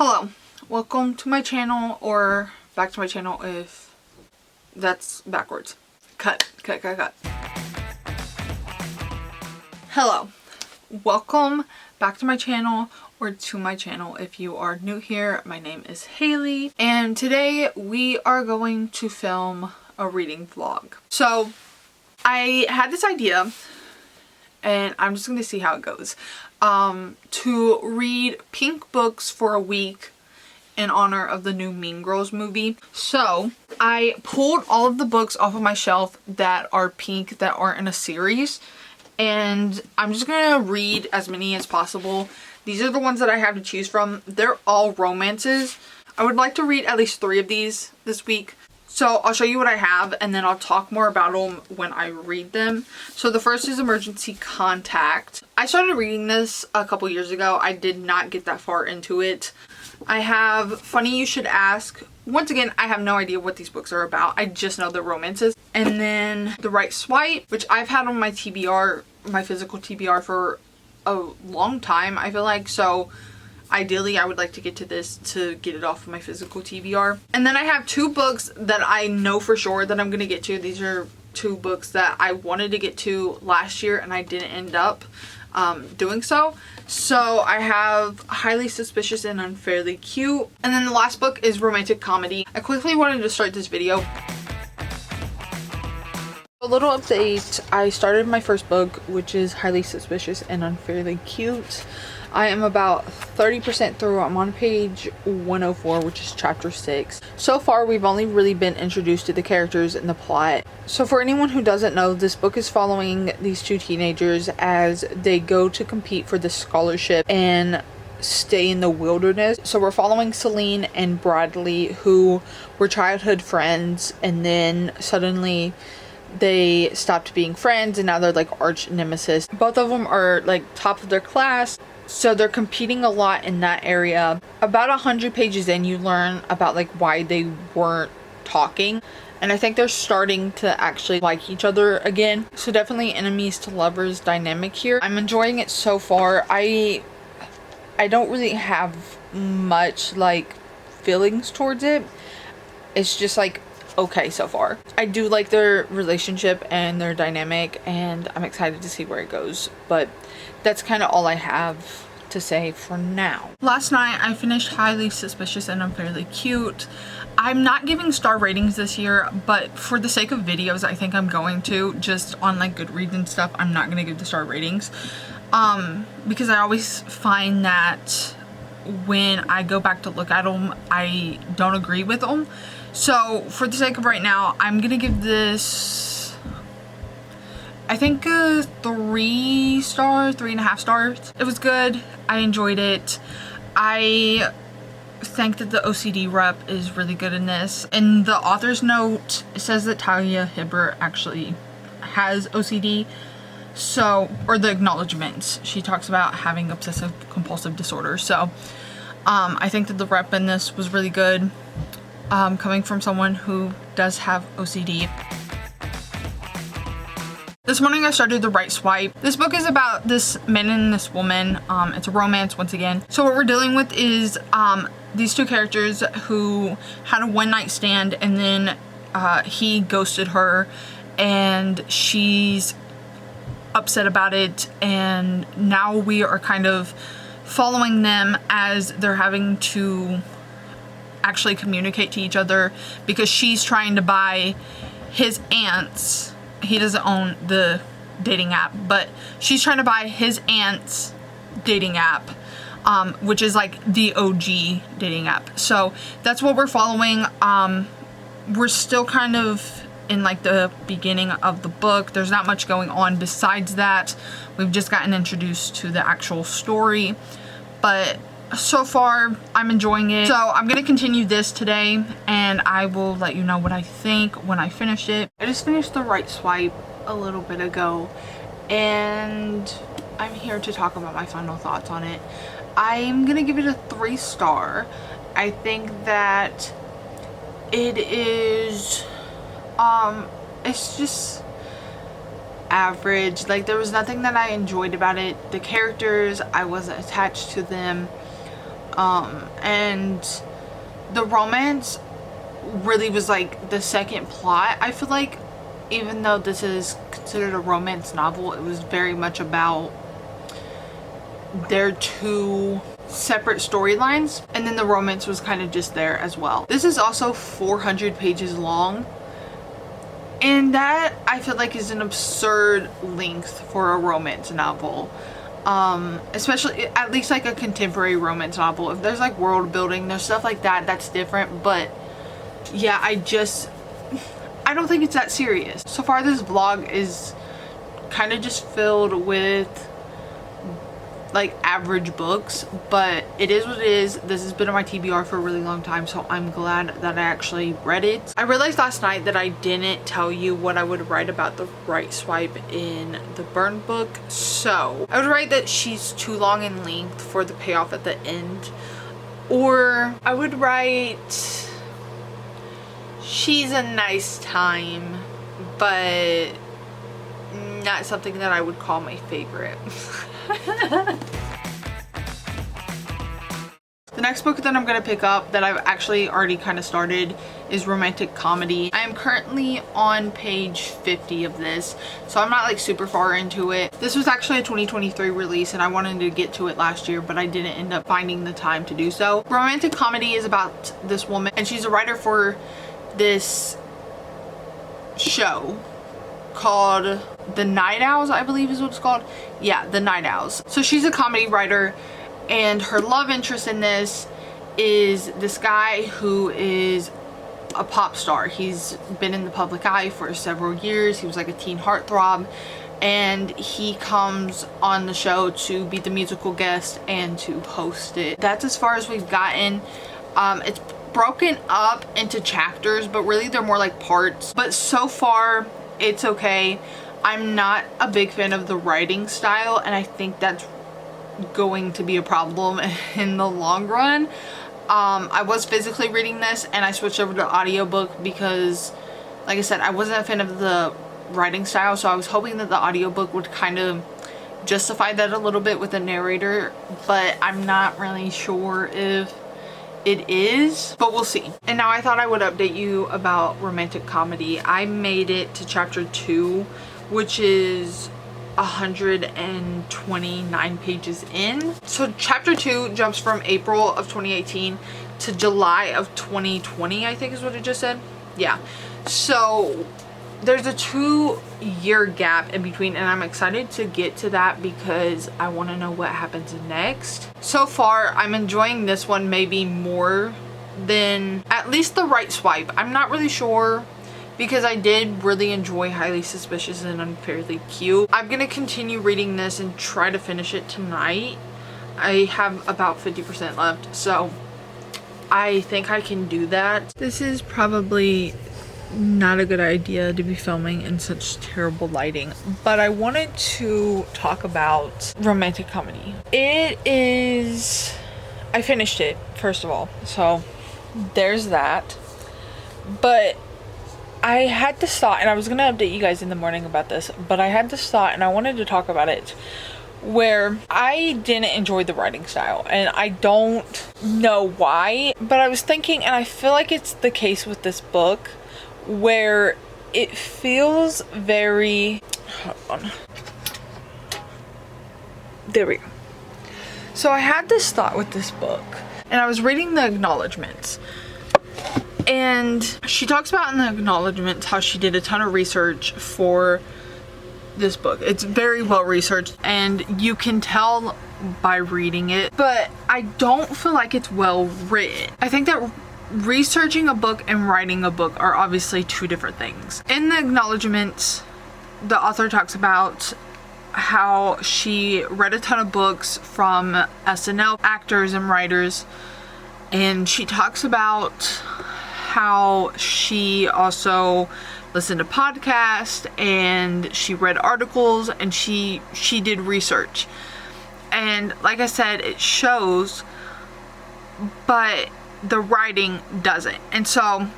Hello, welcome to my channel, or back to my channel if that's backwards. Cut. Hello, welcome back to my channel, or to my channel if you are new here. My name is Haley, and today we are going to film a reading vlog. So I had this idea, and I'm just going to see how it goes, to read pink books for a week in honor of the new Mean Girls movie. So I pulled all of the books off of my shelf that are pink, that are in a series, and I'm just gonna read as many as possible. These are the ones that I have to choose from. They're all romances. I would like to read at least 3 of these this week. So I'll show you what I have, and then I'll talk more about them when I read them. So the first is Emergency Contact. I started reading this a couple years ago. I did not get that far into it. I have Funny You Should Ask. Once again, I have no idea what these books are about. I just know they're romances. And then The Right Swipe, which I've had on my TBR, my physical TBR, for a long time, I feel like. So ideally, I would like to get to this to get it off of my physical TBR. And then I have 2 books that I know for sure that I'm going to get to. These are 2 books that I wanted to get to last year and I didn't end up doing so. So I have Highly Suspicious and Unfairly Cute. And then the last book is Romantic Comedy. I quickly wanted to start this video. A little update. I started my first book, which is Highly Suspicious and Unfairly Cute. I am about 30% through. I'm on page 104, which is chapter 6. So far, we've only really been introduced to the characters and the plot. So for anyone who doesn't know, this book is following these 2 teenagers as they go to compete for the scholarship and stay in the wilderness. So we're following Celine and Bradley, who were childhood friends, and then suddenly they stopped being friends and now they're like arch nemesis. Both of them are like top of their class, so they're competing a lot in that area. About 100 pages in, you learn about like why they weren't talking, and I think they're starting to actually like each other again. So definitely enemies to lovers dynamic here. I'm enjoying it so far. I don't really have much like feelings towards it. It's just like okay so far. I do like their relationship and their dynamic, and I'm excited to see where it goes, but that's kind of all I have to say for now. Last night I finished Highly Suspicious and Unfairly Cute. I'm not giving star ratings this year, but for the sake of videos I think I'm going to, just on like Goodreads and stuff. I'm not gonna give the star ratings because I always find that when I go back to look at them, I don't agree with them. So for the sake of right now, I'm gonna give this, I think, 3 stars, 3.5 stars. It was good. I enjoyed it. I think that the OCD rep is really good in this. In the author's note, it says that Talia Hibbert actually has OCD. So, or the acknowledgements, she talks about having obsessive compulsive disorder. So I think that the rep in this was really good, coming from someone who does have OCD. This morning I started The Right Swipe. This book is about this man and this woman. It's a romance once again. So what we're dealing with is these 2 characters who had a one-night stand, and then he ghosted her and she's upset about it, and now we are kind of following them as they're having to actually communicate to each other because she's trying to buy his aunt's, he doesn't own the dating app, but she's trying to buy his aunt's dating app, which is like the OG dating app. So that's what we're following. We're still kind of in like the beginning of the book. There's not much going on besides that. We've just gotten introduced to the actual story, but so far I'm enjoying it. So I'm gonna continue this today, and I will let you know what I think when I finish it. I just finished The Right Swipe a little bit ago, and I'm here to talk about my final thoughts on it. I'm gonna give it a 3 star. I think that it is it's just average. Like, there was nothing that I enjoyed about it. The characters, I wasn't attached to them. And the romance really was like the second plot. I feel like even though this is considered a romance novel, it was very much about their two separate storylines, and then the romance was kind of just there as well. This is also 400 pages long, and that I feel like is an absurd length for a romance novel. Especially at least like a contemporary romance novel. If there's like world building, there's stuff like that, that's different. But yeah, I don't think it's that serious. So far this vlog is kind of just filled with like average books, but it is what it is. This has been on my TBR for a really long time, so I'm glad that I actually read it. I realized last night that I didn't tell you what I would write about the right swipe in the burn book. So I would write that she's too long in length for the payoff at the end, or I would write she's a nice time but not something that I would call my favorite. The next book that I'm going to pick up that I've actually already kind of started is romantic comedy. I am currently on page 50 of this, so I'm not like super far into it. This was actually a 2023 release and I wanted to get to it last year, but I didn't end up finding the time to do so. Romantic comedy is about this woman, and she's a writer for this show called The Night Owls, I believe is what it's called. Yeah, The Night Owls. So she's a comedy writer, and her love interest in this is this guy who is a pop star. He's been in the public eye for several years. He was like a teen heartthrob, and he comes on the show to be the musical guest and to host it. That's as far as we've gotten. It's broken up into chapters, but really they're more like parts. But so far it's okay. I'm not a big fan of the writing style, and I think that's going to be a problem in the long run. I was physically reading this and I switched over to audiobook because, like I said, I wasn't a fan of the writing style, so I was hoping that the audiobook would kind of justify that a little bit with the narrator, but I'm not really sure if it is, but we'll see. And now I thought I would update you about romantic comedy. I made it to chapter 2, which is 129 pages in. So chapter 2 jumps from April of 2018 to July of 2020, I think is what it just said. Yeah, so there's a 2-year gap in between, and I'm excited to get to that because I want to know what happens next. So far I'm enjoying this one maybe more than at least The Right Swipe. I'm not really sure, because I did really enjoy Highly Suspicious and Unfairly Cute. I'm gonna continue reading this and try to finish it tonight. I have about 50% left, so I think I can do that. This is probably not a good idea to be filming in such terrible lighting, but I wanted to talk about romantic comedy. I finished it, first of all, so there's that. But I had this thought, and I was going to update you guys in the morning about this, but I had this thought and I wanted to talk about it, where I didn't enjoy the writing style, and I don't know why, but I was thinking, and I feel like it's the case with this book, where it feels very, hold on, there we go. So I had this thought with this book, and I was reading the acknowledgements, and she talks about in the acknowledgements how she did a ton of research for this book. It's very well researched, and you can tell by reading it, but I don't feel like it's well written. I think that researching a book and writing a book are obviously two different things. In the acknowledgements, the author talks about how she read a ton of books from SNL actors and writers, and she talks about how she also listened to podcasts and she read articles and she did research. And like I said, it shows, but the writing doesn't. And so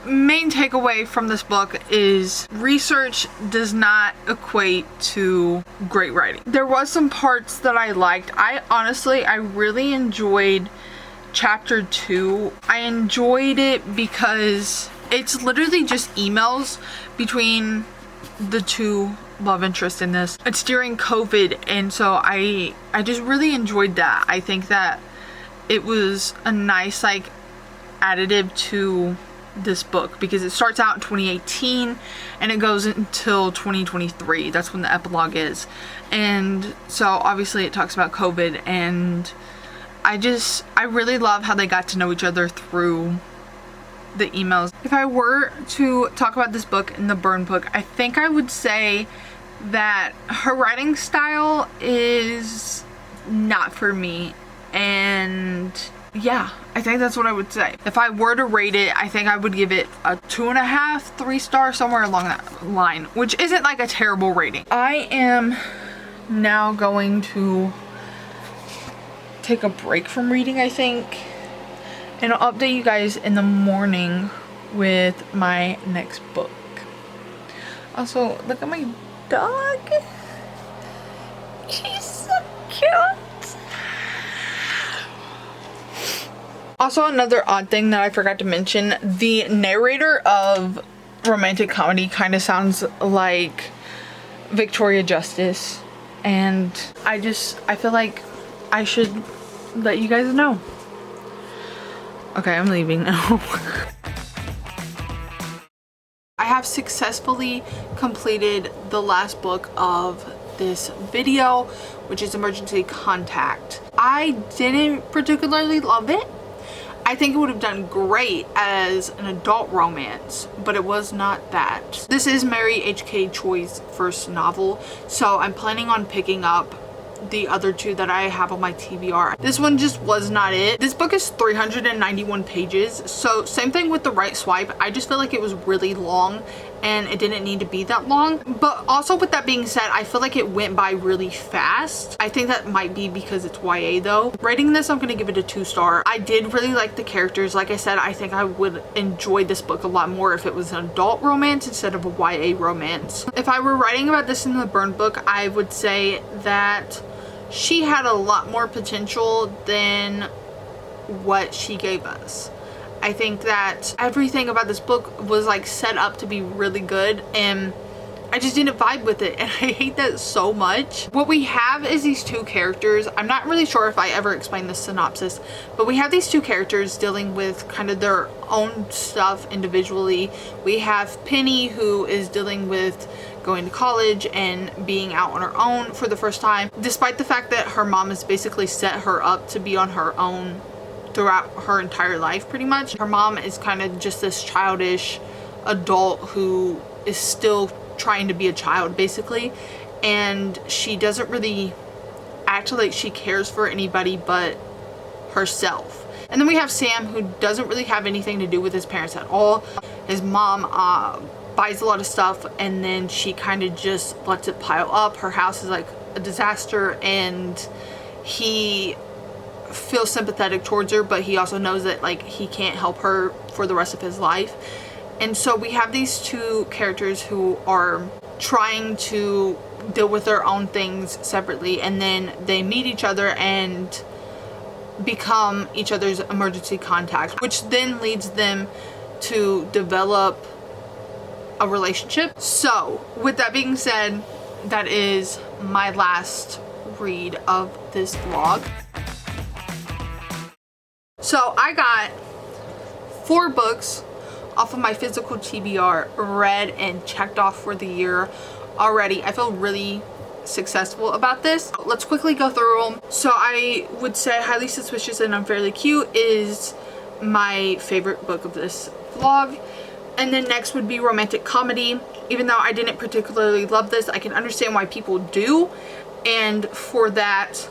main takeaway from this book is research does not equate to great writing. There was some parts that I liked. I really enjoyed chapter 2. I enjoyed it because it's literally just emails between the two love interests in this. It's during COVID, and so I just really enjoyed that. I think that it was a nice like additive to this book because it starts out in 2018 and it goes until 2023. That's when the epilogue is. And so obviously it talks about COVID, and I really love how they got to know each other through the emails. If I were to talk about this book in the burn book, I think I would say that her writing style is not for me, and yeah, I think that's what I would say. If I were to rate it, I think I would give it a 2.5, 3 stars, somewhere along that line, which isn't like a terrible rating. I am now going to take a break from reading, I think, and I'll update you guys in the morning with my next book. Also, look at my dog. She's so cute. Also, another odd thing that I forgot to mention, the narrator of romantic comedy kind of sounds like Victoria Justice, and I feel like I should let you guys know. Okay, I'm leaving now. I have successfully completed the last book of this video, which is Emergency Contact. I didn't particularly love it. I think it would have done great as an adult romance, but it was not that. This is Mary H.K. Choi's first novel, so I'm planning on picking up the other two that I have on my TBR. This one just was not it. This book is 391 pages, so same thing with The Right Swipe. I just feel like it was really long and it didn't need to be that long. But also, with that being said, I feel like it went by really fast. I think that might be because it's YA though. Rating this, I'm gonna give it a 2 star. I did really like the characters. Like I said, I think I would enjoy this book a lot more if it was an adult romance instead of a YA romance. If I were writing about this in the burn book, I would say that she had a lot more potential than what she gave us. I think that everything about this book was like set up to be really good, and I just didn't vibe with it, and I hate that so much. What we have is these two characters. I'm not really sure if I ever explained the synopsis, but we have these two characters dealing with kind of their own stuff individually. We have Penny, who is dealing with going to college and being out on her own for the first time, despite the fact that her mom has basically set her up to be on her own throughout her entire life pretty much. Her mom is kind of just this childish adult who is still trying to be a child basically, and she doesn't really act like she cares for anybody but herself. And then we have Sam, who doesn't really have anything to do with his parents at all. His mom buys a lot of stuff and then she kind of just lets it pile up. Her house is like a disaster, and he feels sympathetic towards her, but he also knows that like he can't help her for the rest of his life. And so we have these two characters who are trying to deal with their own things separately, and then they meet each other and become each other's emergency contact, which then leads them to develop a relationship. So with that being said, that is my last read of this vlog. So I got 4 books off of my physical TBR read and checked off for the year already. I feel really successful about this. Let's quickly go through them. So I would say Highly Suspicious and Unfairly Cute is my favorite book of this vlog. And then next would be Romantic Comedy. Even though I didn't particularly love this, I can understand why people do, and for that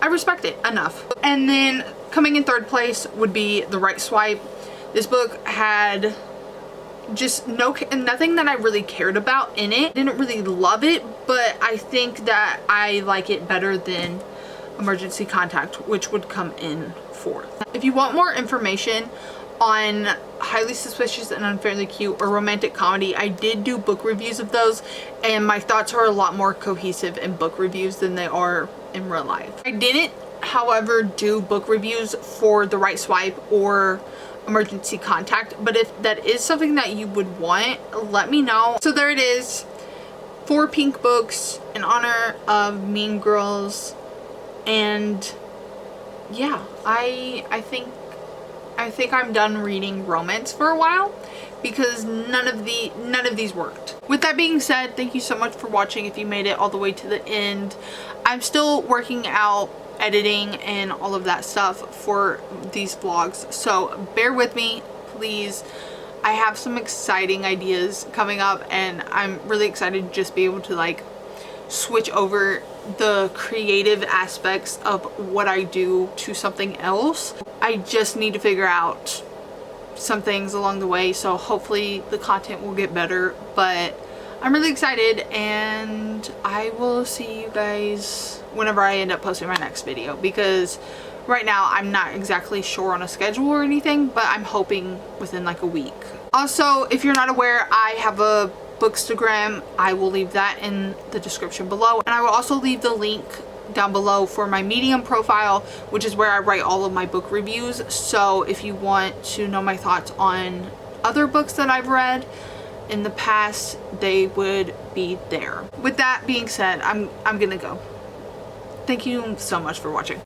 I respect it enough. And then coming in 3rd place would be The Right Swipe. This book had just nothing that I really cared about in it. Didn't really love it, but I think that I like it better than Emergency Contact, which would come in 4th. If you want more information on Highly Suspicious and Unfairly Cute or Romantic Comedy, I did do book reviews of those, and my thoughts are a lot more cohesive in book reviews than they are in real life. I didn't however, do book reviews for The Right Swipe or Emergency Contact, but if that is something that you would want, let me know. So there it is, 4 pink books in honor of Mean Girls. And yeah, I think I'm done reading romance for a while, because none of these worked. With that being said, thank you so much for watching if you made it all the way to the end. I'm still working out editing and all of that stuff for these vlogs, so bear with me, please. I have some exciting ideas coming up, and I'm really excited to just be able to like switch over the creative aspects of what I do to something else. I just need to figure out some things along the way, so hopefully the content will get better, but I'm really excited, and I will see you guys whenever I end up posting my next video, because right now I'm not exactly sure on a schedule or anything, but I'm hoping within like a week. Also, if you're not aware, I have a Bookstagram. I will leave that in the description below, and I will also leave the link down below for my Medium profile, which is where I write all of my book reviews. So if you want to know my thoughts on other books that I've read in the past, they would be there. With that being said, I'm gonna go. Thank you so much for watching.